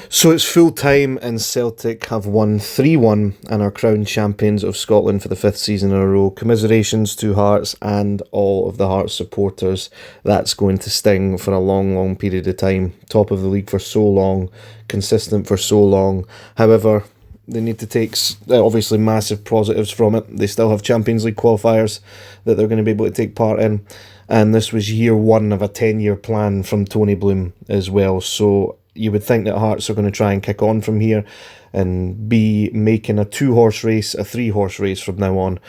So it's full time, and Celtic have won 3-1 and are crowned champions of Scotland for the fifth season in a row. Commiserations to Hearts and all of the Hearts supporters. That's going to sting for a long, long period of time. Top of the league for so long, consistent for so long. However, they need to take obviously massive positives from it. They still have Champions League qualifiers that they're going to be able to take part in. And this was year one of a 10-year plan from Tony Bloom as well. So you would think that Hearts are going to try and kick on from here and be making a 2-horse race, a 3-horse race from now on,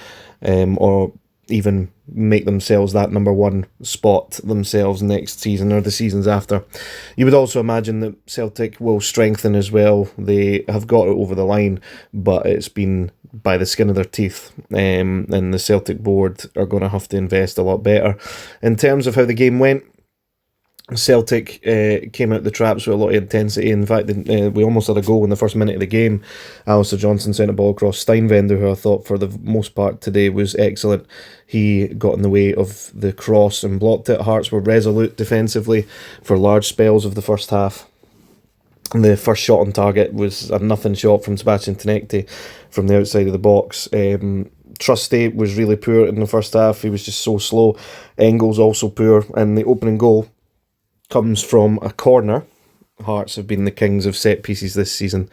or even make themselves that number one spot themselves next season or the seasons after. You would also imagine that Celtic will strengthen as well. They have got it over the line, but it's been by the skin of their teeth, and the Celtic board are going to have to invest a lot better. In terms of how the game went, Celtic came out the traps with a lot of intensity. In fact, we almost had a goal in the first minute of the game. Alistair Johnson sent a ball across Steinwender, who I thought for the most part today was excellent. He got in the way of the cross and blocked it. Hearts were resolute defensively for large spells of the first half. The first shot on target was a nothing shot from Sebastian Tenekte from the outside of the box. Trusty was really poor in the first half. He was just so slow. Engels also poor. And the opening goal comes from a corner. Hearts have been the kings of set pieces this season,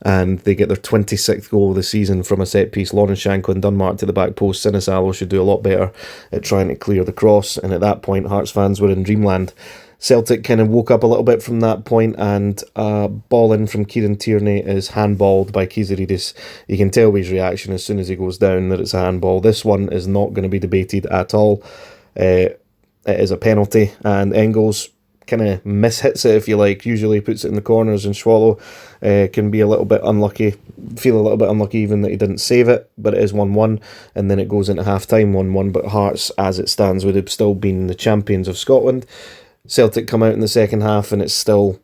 and they get their 26th goal of the season from a set piece. Lawrence Shankland done mark to the back post. Sinisalo should do a lot better at trying to clear the cross, and at that point Hearts fans were in dreamland. Celtic kind of woke up a little bit from that point, and a ball in from Kieran Tierney is handballed by Kiziridis. You can tell by his reaction as soon as he goes down that it's a handball. This one is not going to be debated at all. It is a penalty, and Engels kind of mishits it, if you like. Usually puts it in the corners, and Swallow can be a little bit unlucky, feel a little bit unlucky even that he didn't save it, but it is 1-1, and then it goes into half-time 1-1, but Hearts, as it stands, would have still been the champions of Scotland. Celtic come out in the second half, and it's still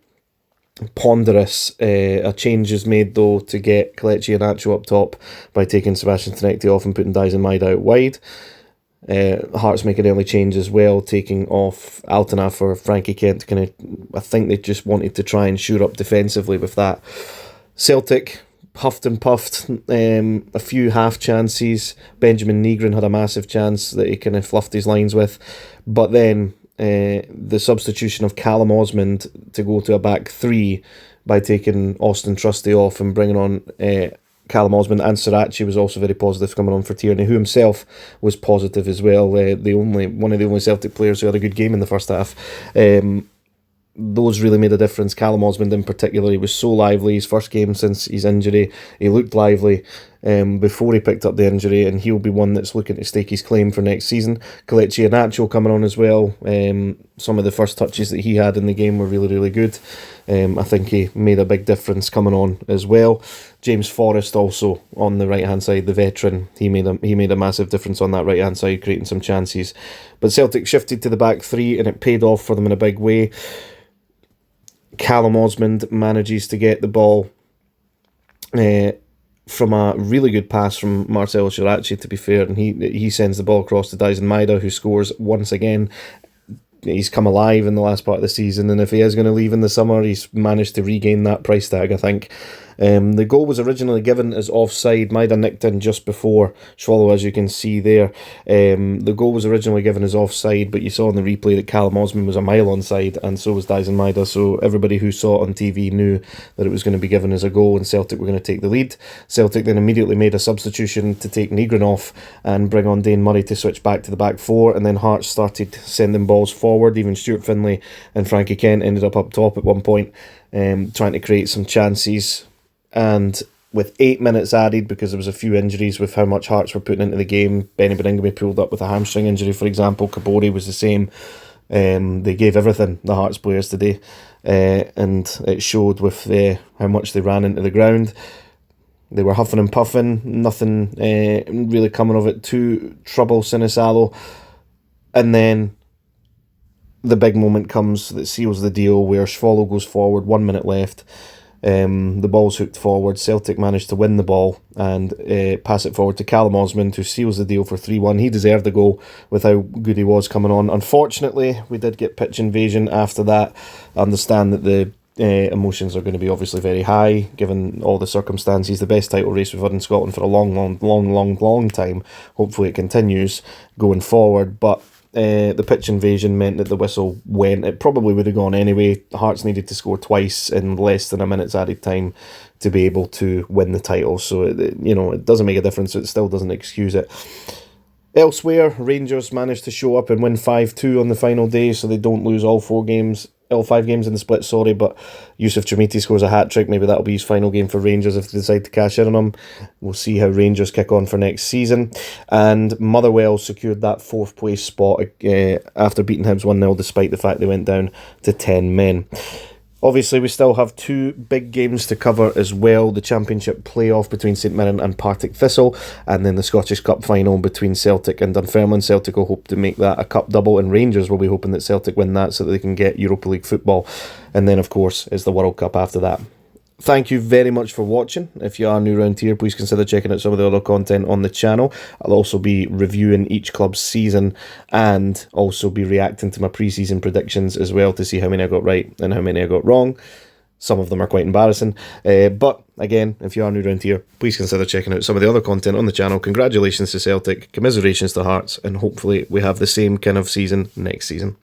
ponderous. A change is made, though, to get Kelechi Iheanacho up top by taking Sebastian Tenekte off and putting Dyson Maeda out wide. Hearts make an early change as well, taking off Altona for Frankie Kent. I think they just wanted to try and shore up defensively with that. Celtic huffed and puffed, a few half chances. Benjamin Negron had a massive chance that he kind of fluffed his lines with, but then the substitution of Callum Osmond to go to a back three by taking Austin Trusty off and bringing on Callum Osmond, and Srirachi was also very positive coming on for Tierney, who himself was positive as well. One of the only Celtic players who had a good game in the first half. Those really made a difference. Callum Osmond in particular, he was so lively. His first game since his injury, he looked lively before he picked up the injury, and he'll be one that's looking to stake his claim for next season. Kelechi Iheanacho coming on as well. Some of the first touches that he had in the game were really, really good. I think he made a big difference coming on as well. James Forrest also on the right hand side, the veteran. He made a massive difference on that right hand side, creating some chances. But Celtic shifted to the back three, and it paid off for them in a big way. Callum Osmond manages to get the ball from a really good pass from Marcelo Srirachi, to be fair, and he sends the ball across to Dyson Maeda, who scores once again. He's come alive in the last part of the season, and if he is going to leave in the summer, he's managed to regain that price tag, I think. The goal was originally given as offside. Maeda nicked in just before Swallow, as you can see there. The goal was originally given as offside, but you saw in the replay that Callum Osmond was a mile onside, and so was Dyson Maeda, so everybody who saw it on TV knew that it was going to be given as a goal, and Celtic were going to take the lead. Celtic then immediately made a substitution to take Negron off and bring on Dane Murray to switch back to the back four, and then Hearts started sending balls forward. Even Stuart Finlay and Frankie Kent ended up top at one point, trying to create some chances. And with 8 minutes added, because there was a few injuries with how much Hearts were putting into the game, Benny Beningame pulled up with a hamstring injury, for example. Kabori was the same. They gave everything, the Hearts players today, and it showed with how much they ran into the ground. They were huffing and puffing, nothing really coming of it to trouble Sinisalo. And then the big moment comes that seals the deal, where Swallow goes forward, 1 minute left. The ball's hooked forward. Celtic managed to win the ball and pass it forward to Callum Osmond, who seals the deal for 3-1. He deserved the goal with how good he was coming on. Unfortunately, we did get pitch invasion after that. I understand that the emotions are going to be obviously very high, given all the circumstances. The best title race we've had in Scotland for a long time. Hopefully it continues going forward, but the pitch invasion meant that the whistle went. It probably would have gone anyway. Hearts needed to score twice in less than a minute's added time to be able to win the title. So, it doesn't make a difference. It still doesn't excuse it. Elsewhere, Rangers managed to show up and win 5-2 on the final day, so they don't lose all 5 games in the split, but Yusuf Chamiti scores a hat-trick. Maybe that'll be his final game for Rangers if they decide to cash in on him. We'll see how Rangers kick on for next season. And Motherwell secured that 4th place spot after beating Hibs 1-0, despite the fact they went down to 10 men. Obviously, we still have 2 big games to cover as well. The Championship playoff between St Mirren and Partick Thistle, and then the Scottish Cup final between Celtic and Dunfermline. Celtic will hope to make that a cup double, and Rangers will be hoping that Celtic win that so that they can get Europa League football. And then, of course, is the World Cup after that. Thank you very much for watching. If you are new around here, please consider checking out some of the other content on the channel. I'll also be reviewing each club's season and also be reacting to my pre-season predictions as well to see how many I got right and how many I got wrong. Some of them are quite embarrassing. But again, if you are new around here, please consider checking out some of the other content on the channel. Congratulations to Celtic, commiserations to Hearts, and hopefully we have the same kind of season next season.